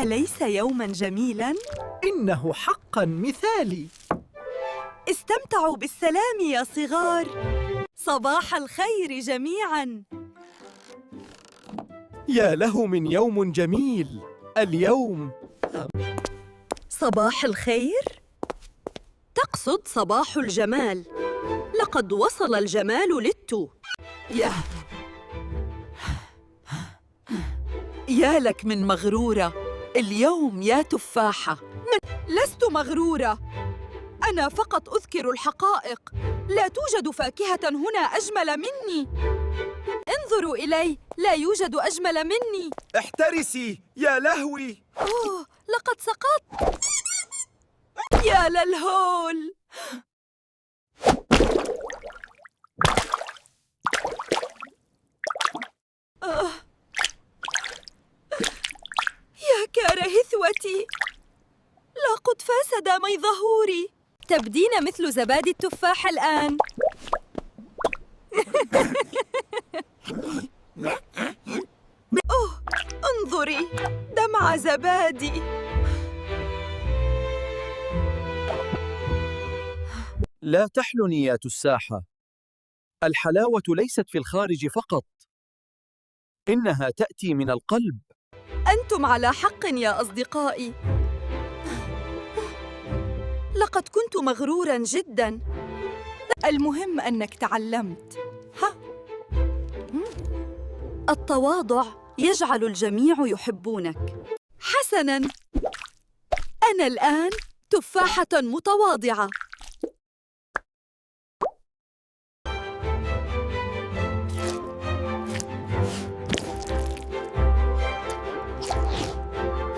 أليس يوماً جميلاً؟ إنه حقاً مثالي. استمتعوا بالسلام يا صغار. صباح الخير جميعاً. يا له من يوم جميل اليوم. صباح الخير؟ تقصد صباح الجمال. لقد وصل الجمال للتو. يا لك من مغرورة اليوم يا تفاحة. لست مغرورة، أنا فقط أذكر الحقائق. لا توجد فاكهة هنا أجمل مني. انظروا إلي، لا يوجد أجمل مني. احترسي يا لهوي. أوه، لقد سقطت. يا للهول. يا كارهثوتي، لقد فسد مي ظهوري. تبدين مثل زبادي التفاح الآن. أوه، انظري، دمع زبادي. لا تحلني يا تساحة، الحلاوة ليست في الخارج فقط، إنها تأتي من القلب. أنتم على حق يا أصدقائي. لقد كنت مغروراً جداً. المهم أنك تعلمت. التواضع يجعل الجميع يحبونك. حسناً، أنا الآن تفاحة متواضعة.